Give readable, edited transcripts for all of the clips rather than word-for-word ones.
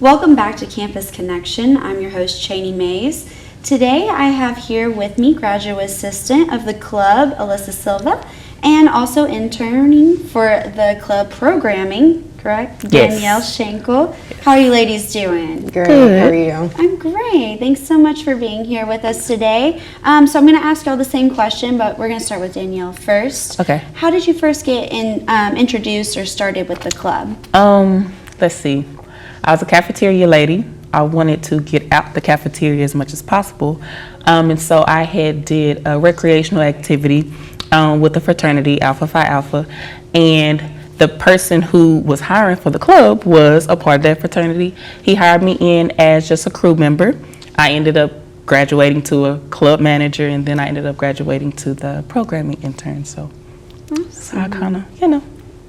Welcome back to Campus Connection. I'm your host, Cheyne Mays. Today I have here with me graduate assistant of the club, Alissa Silva, and also interning for the club programming, correct? Yes. Danyale Shankle. How are you ladies doing? Great. Good. How are you? I'm great. Thanks so much for being here with us today. So I'm going to ask y'all the same question, but we're going to start with Danyale first. Okay. How did you first get introduced or started with the club? Let's see. I was a cafeteria lady. I wanted to get out the cafeteria as much as possible. And so I did a recreational activity with the fraternity, Alpha Phi Alpha. And the person who was hiring for the club was a part of that fraternity. He hired me in as just a crew member. I ended up graduating to a club manager, and then I ended up graduating to the programming intern. So, so I kind of,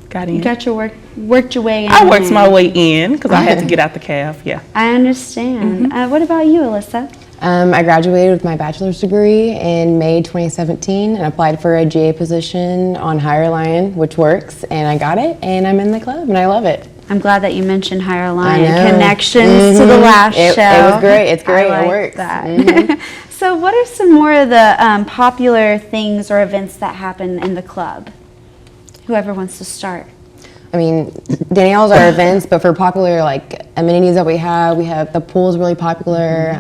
got in. You got your worked your way in. I worked my way in because I had to get out the caf, yeah. I understand. What about you, Alissa? I graduated with my bachelor's degree in May 2017 and applied for a GA position on Higher Lion, which works, and I got it, and I'm in the club, and I love it. I'm glad that you mentioned Higher Lion connections to the last show. It was great. It's great. I like it works. That. So what are some more of the popular things or events that happen in the club? Whoever wants to start. I mean, Danyale's our events, but for popular amenities that we have the pool's really popular.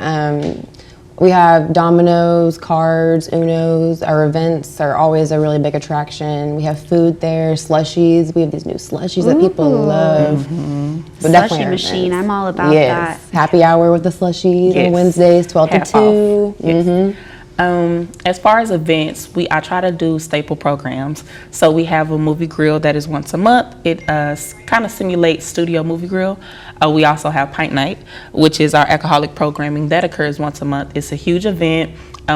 We have dominoes, cards, Unos. Our events are always a really big attraction. We have food there, slushies. We have these new slushies that people love. But Slushy machine, I'm all about that. Happy hour with the slushies on Wednesdays, 12 to 2. Yes. As far as events, I try to do staple programs. So we have a movie grill that is once a month. It kind of simulates studio movie grill. We also have Pint Night, which is our alcoholic programming that occurs once a month. It's a huge event.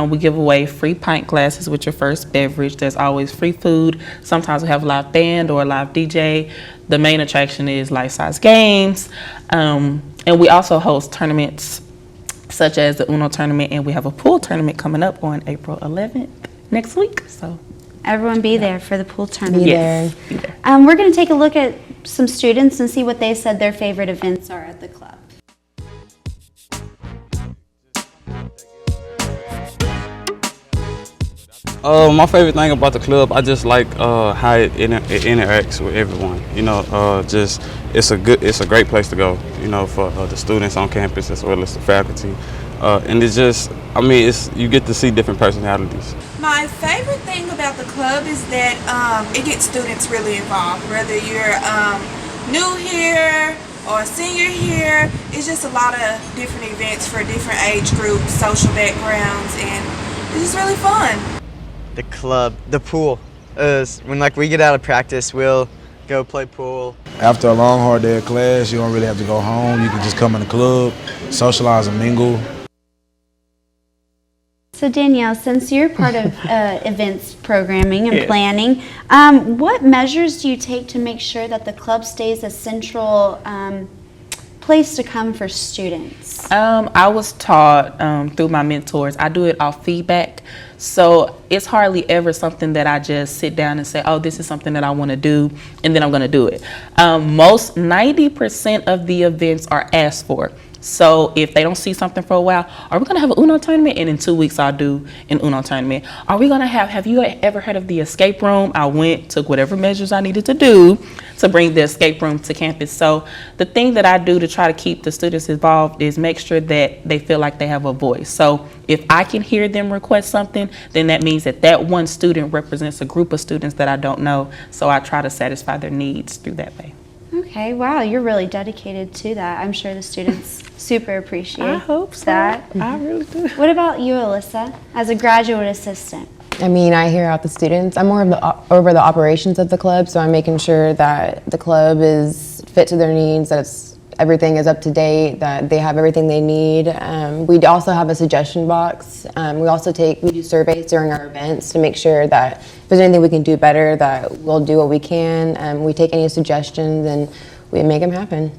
We give away free pint glasses with your first beverage. There's always free food. Sometimes we have a live band or a live DJ. The main attraction is life-size games. And we also host tournaments such as the Uno tournament, and we have a pool tournament coming up on April 11th next week. So everyone be there for the pool tournament. Yes. Be there. We're going to take a look at some students and see what they said their favorite events are at the club. My favorite thing about the club, I just like how it interacts with everyone. It's a great place to go. For the students on campus as well as the faculty, and you get to see different personalities. My favorite thing about the club is that it gets students really involved. Whether you're new here or a senior here, it's just a lot of different events for different age groups, social backgrounds, and it's just really fun. The club, the pool. When we get out of practice, we'll go play pool. After a long, hard day of class, you don't really have to go home. You can just come in the club, socialize and mingle. So Danyale, since you're part of events programming and planning, what measures do you take to make sure that the club stays a central place to come for students? I was taught through my mentors. I do it off feedback. So it's hardly ever something that I just sit down and say, oh, this is something that I want to do, and then I'm going to do it. Most 90% of the events are asked for. So if they don't see something for a while, are we going to have an Uno tournament? And in 2 weeks, I'll do an Uno tournament. Are we going to have you ever heard of the escape room? I took whatever measures I needed to do to bring the escape room to campus. So the thing that I do to try to keep the students involved is make sure that they feel like they have a voice. So if I can hear them request something, then that means that one student represents a group of students that I don't know. So I try to satisfy their needs through that way. Okay, wow, you're really dedicated to that. I'm sure the students super appreciate I hope so. that. I really do. What about you, Alissa, as a graduate assistant? I hear out the students. I'm more of over the operations of the club, so I'm making sure that the club is fit to their needs, that everything is up to date, that they have everything they need. We also have a suggestion box. We do surveys during our events to make sure that if there's anything we can do better, that we'll do what we can. We take any suggestions and we make them happen.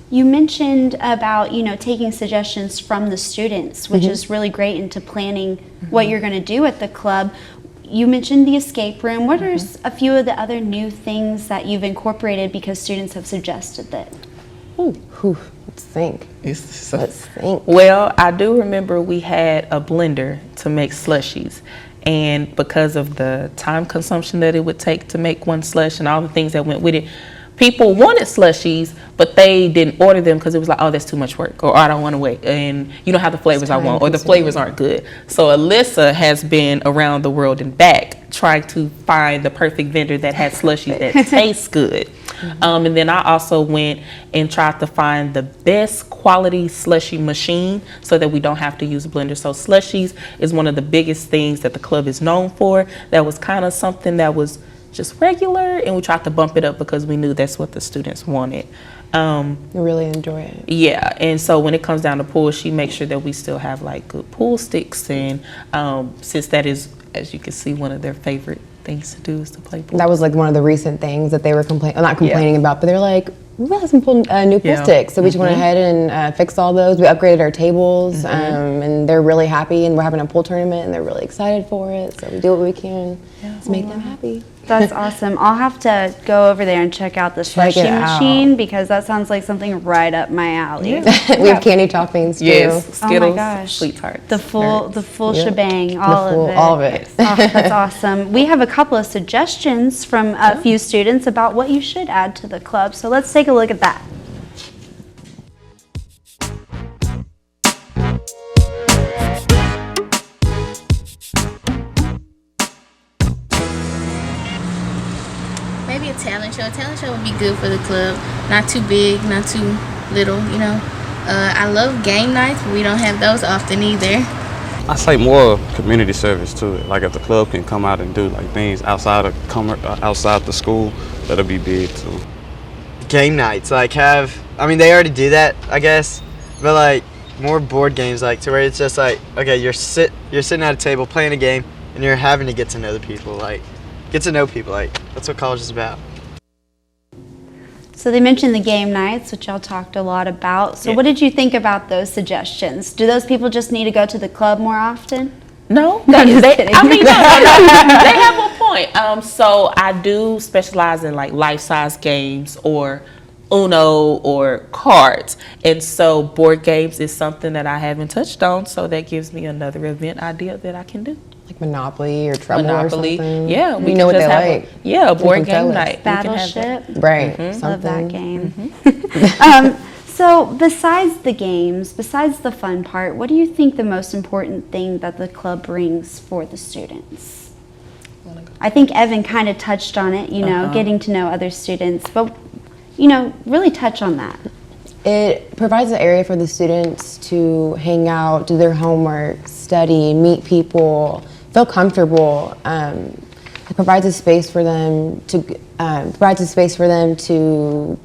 You mentioned about, taking suggestions from the students, which is really great into planning what you're going to do at the club. You mentioned the escape room. What are a few of the other new things that you've incorporated because students have suggested that? Whew, let's think. Let's think. Well, I do remember we had a blender to make slushies. And because of the time consumption that it would take to make one slush and all the things that went with it, people wanted slushies, but they didn't order them because it was like, oh, that's too much work, or I don't want to wait, and you don't have the flavors I want, or the flavors aren't good. So Alissa has been around the world and back trying to find the perfect vendor that has slushies that taste good. And then I also went and tried to find the best quality slushie machine so that we don't have to use a blender. So slushies is one of the biggest things that the club is known for. That was kind of something that was just regular, and we tried to bump it up because we knew that's what the students wanted. You really enjoy it. Yeah, and so when it comes down to pool, she makes sure that we still have like good pool sticks, and since that is, as you can see, one of their favorite things to do is to play pool. That was like one of the recent things that they were not complaining about, but they're like, we got some new pool sticks. So we just went ahead and fixed all those. We upgraded our tables, and they're really happy, and we're having a pool tournament, and they're really excited for it. So we do what we can to make them happy. That's awesome. I'll have to go over there and check out the slushie machine because that sounds like something right up my alley. We have candy toppings too. Yes, Skittles, oh my gosh. sweethearts, the full shebang, all of it. Oh, that's awesome. We have a couple of suggestions from a few students about what you should add to the club. So let's take a look at that. Maybe a talent show. A talent show would be good for the club. Not too big, not too little, you know. I love game nights, but we don't have those often either. I say more community service to it. Like if the club can come out and do like things outside the school, that'll be big too. Game nights, like they already do that, I guess, but like more board games, like to where it's just like, okay, you're sitting at a table playing a game, and you're having to get to know the people, like get to know people, like that's what college is about. So they mentioned the game nights, which y'all talked a lot about. So what did you think about those suggestions? Do those people just need to go to the club more often? No, No, they kidding. have a point. So I do specialize in like life-size games or Uno or cards, and so board games is something that I haven't touched on. So that gives me another event idea that I can do. Like Monopoly or Trouble or something. Yeah, we know what they like. A board game night. Battleship. Right. Love that game. So besides the games, besides the fun part, what do you think the most important thing that the club brings for the students? I think Evan kind of touched on it, getting to know other students, but really touch on that. It provides an area for the students to hang out, do their homework, study, meet people, feel comfortable. It provides a space for them to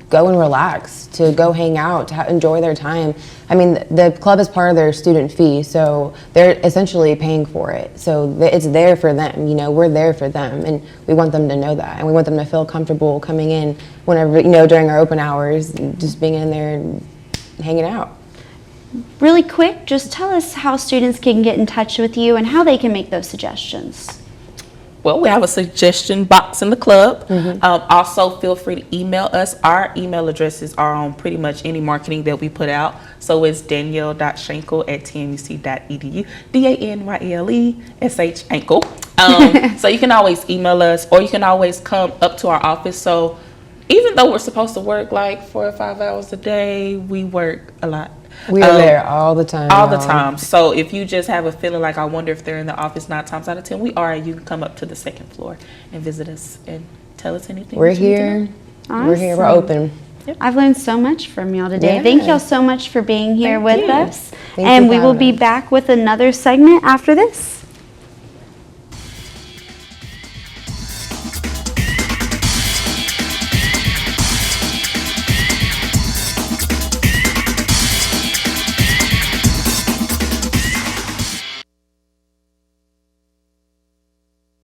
go and relax, to go hang out, to enjoy their time. I mean, the club is part of their student fee, so they're essentially paying for it. So it's there for them. We're there for them, and we want them to know that, and we want them to feel comfortable coming in whenever during our open hours, just being in there and hanging out. Really quick, just tell us how students can get in touch with you and how they can make those suggestions. Well, we have a suggestion box in the club. Also, feel free to email us. Our email addresses are on pretty much any marketing that we put out. So it's danyale.shankle@tmuc.edu. DANYELESH ankle. So you can always email us, or you can always come up to our office. So even though we're supposed to work like 4 or 5 hours a day, we work a lot. We are there all the time. All the time. So if you just have a feeling like, I wonder if they're in the office 9 times out of 10, we are. You can come up to the 2nd floor and visit us and tell us anything. We're here. Awesome. We're here. We're open. I've learned so much from y'all today. Yeah. Thank y'all so much for being here with us. Thank you and for we will having be us. back with another segment after this.